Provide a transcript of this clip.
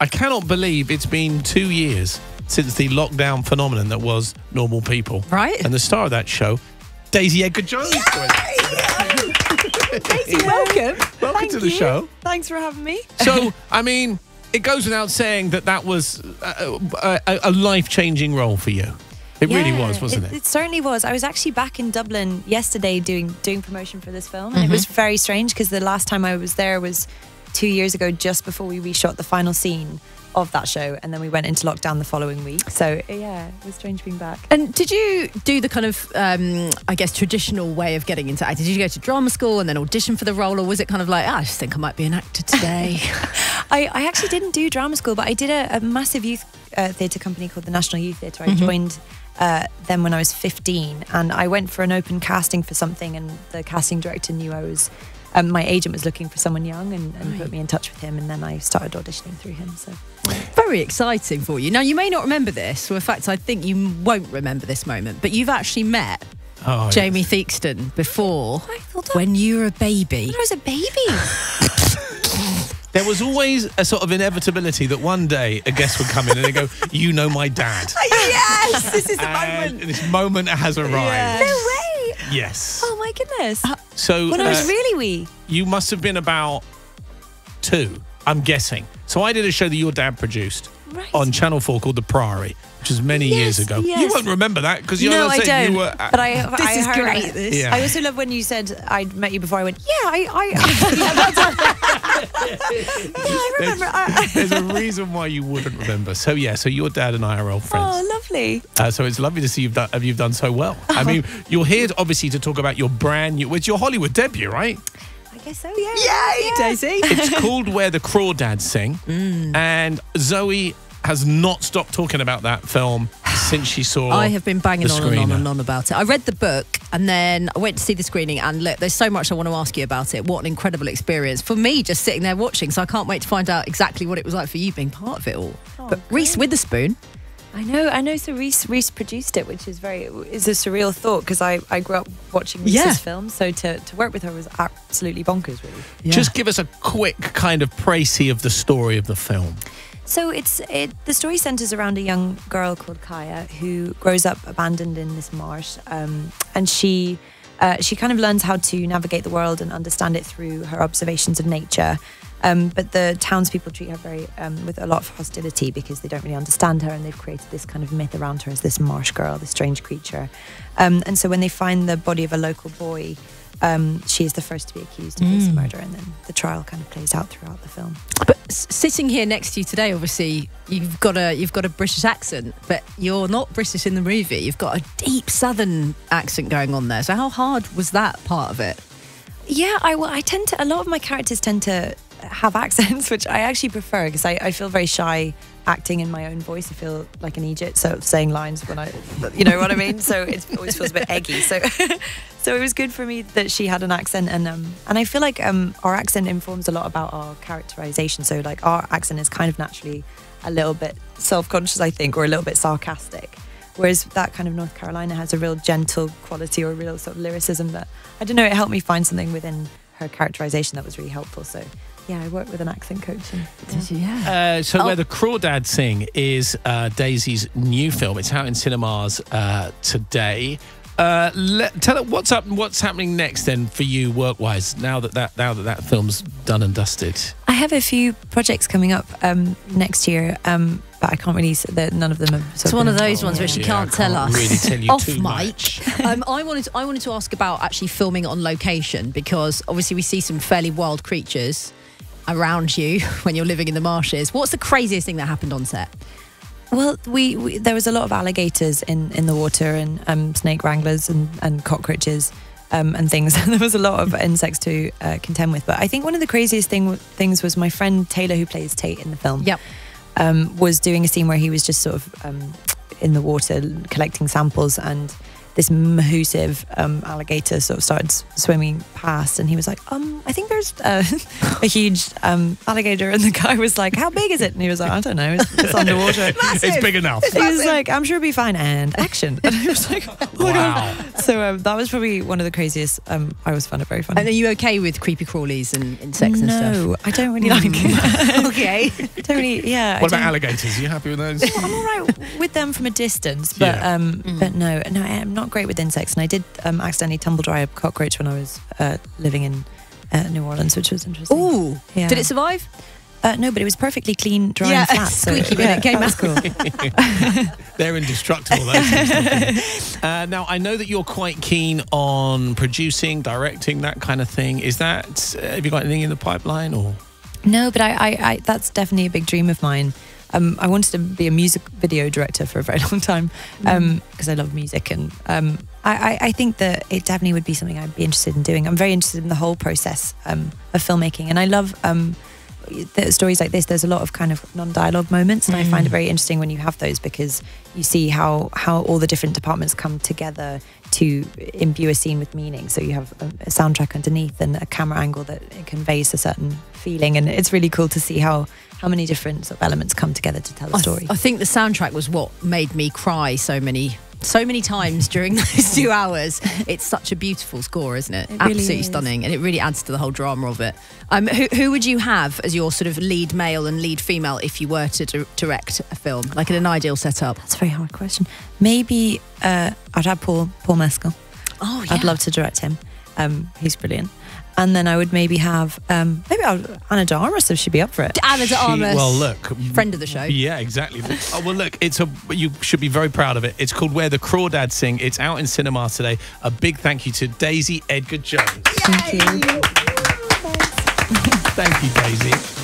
I cannot believe it's been 2 years since the lockdown phenomenon that was Normal People. Right. And the star of that show, Daisy Edgar-Jones. Daisy, welcome. Welcome to the show. Thanks for having me. So, I mean, it goes without saying that was a life-changing role for you. It really was, wasn't it? It certainly was. I was actually back in Dublin yesterday doing promotion for this film, and it was very strange because the last time I was there was 2 years ago, just before we reshot the final scene of that show, and then we went into lockdown the following week. So yeah, it was strange being back. And did you do the kind of, I guess, traditional way of getting into acting? Did you go to drama school and then audition for the role, or was it kind of like, I just think I might be an actor today? I actually didn't do drama school, but I did a massive youth theatre company called the National Youth Theatre. I joined them when I was 15, and I went for an open casting for something, and the casting director knew I was my agent was looking for someone young and put me in touch with him, and then I started auditioning through him. So very exciting for you. Now, you may not remember this, or in fact I think you won't remember this moment, but you've actually met Jamie Theakston before, when you were a baby. When I was a baby. There was always a sort of inevitability that one day a guest would come in and they go, "You know my dad." Yes, this is the moment. This moment has arrived. Yes. No way. Yes. Oh my goodness. So when I was really wee. You must have been about 2, I'm guessing. So I did a show that your dad produced on Channel 4 called The Priory, which was many years ago. Yes. You won't remember that because you I don't. You were. But this is heard great. It. This. Yeah. I also love when you said I'd met you before. I went, I remember. There's a reason why you wouldn't remember. So yeah, so your dad and I are old friends. Oh, lovely. So it's lovely to see you've done so well. I mean, you're here obviously to talk about your brand new, it's your Hollywood debut, right? I guess so. Yeah. Yay, Daisy. It's called Where the Crawdads Sing, and Zoe has not stopped talking about that film since she saw. I have been banging the on and on and on about it. I read the book and then I went to see the screening, and look, there's so much I want to ask you about it. What an incredible experience for me just sitting there watching, so I can't wait to find out exactly what it was like for you being part of it all. But Reese Witherspoon. I know. So Reese produced it, which is a surreal thought because I grew up watching Reese's films. So to work with her was absolutely bonkers, really. Yeah. Just give us a quick kind of précis of the story of the film. So the story centres around a young girl called Kaya who grows up abandoned in this marsh, and she kind of learns how to navigate the world and understand it through her observations of nature. But the townspeople treat her very with a lot of hostility because they don't really understand her, and they've created this kind of myth around her as this marsh girl, this strange creature. And so when they find the body of a local boy, she is the first to be accused of this murder, and then the trial kind of plays out throughout the film. But sitting here next to you today, obviously you've got a British accent, but you're not British in the movie. You've got a deep Southern accent going on there. So how hard was that part of it? Yeah, a lot of my characters tend to have accents, which I actually prefer because I feel very shy acting in my own voice. I feel like an idiot, so saying lines when you know what I mean. So it always feels a bit eggy. So it was good for me that she had an accent, and I feel like our accent informs a lot about our characterization. So like our accent is kind of naturally a little bit self-conscious, I think, or a little bit sarcastic. Whereas that kind of North Carolina has a real gentle quality or a real sort of lyricism that, I don't know, it helped me find something within her characterization that was really helpful. So yeah, I worked with an accent coach. Where the Crawdads Sing is Daisy's new film. It's out in cinemas today. Tell us what's happening next then for you work-wise now that film's done and dusted. I have a few projects coming up next year, but I can't release that. None of them are. It's one of those ones where she can't tell us. Really tell you off too mic. much. I wanted to ask about actually filming on location, because obviously we see some fairly wild creatures around you when you're living in the marshes. What's the craziest thing that happened on set? Well, there was a lot of alligators in the water, and snake wranglers and cockroaches and things. There was a lot of insects to contend with. But I think one of the craziest things was my friend Taylor, who plays Tate in the film. Yep. Was doing a scene where he was just sort of in the water collecting samples, and this massive alligator sort of started swimming past, and he was like, I think there's a huge alligator, and the guy was like, how big is it? And he was like, I don't know, it's underwater. It's big enough. He was like, I'm sure it'll be fine, and action. And he was like, oh my God. So that was probably one of the craziest. I always found it very funny. And are you okay with creepy crawlies and insects and stuff? No, I don't really like it. Okay. Don't really, yeah. What about alligators? Are you happy with those? I'm all right with them from a distance, but but no, I'm not great with insects. And I did accidentally tumble dry a cockroach when I was living in New Orleans, which was interesting. Ooh, yeah. Did it survive? No, but it was perfectly clean, dry, and flat. Squeaky when it came out. Cool. They're indestructible, those. Now, I know that you're quite keen on producing, directing, that kind of thing. Is that, have you got anything in the pipeline, or? No, but I that's definitely a big dream of mine. I wanted to be a music video director for a very long time because I love music, and I think that it definitely would be something I'd be interested in doing. I'm very interested in the whole process of filmmaking, and I love the stories like this. There's a lot of kind of non-dialogue moments, and I find it very interesting when you have those, because you see how all the different departments come together to imbue a scene with meaning. So you have a soundtrack underneath and a camera angle that it conveys a certain feeling, and it's really cool to see how many different sort of elements come together to tell a story. I think the soundtrack was what made me cry so many times during those 2 hours. It's such a beautiful score, isn't it? Really Absolutely is. stunning, and it really adds to the whole drama of it. Who would you have as your sort of lead male and lead female if you were to direct a film, like in an ideal setup? That's a very hard question. Maybe I'd have Paul Mescal. Oh, yeah. I'd love to direct him. He's brilliant. And then I would maybe have Anna de Armas, if she'd be up for it. Anna de Armas. Well, look, friend of the show. Yeah, exactly. Well, look, you should be very proud of it. It's called Where the Crawdads Sing. It's out in cinemas today. A big thank you to Daisy Edgar-Jones. Thank you. Thank you, Daisy.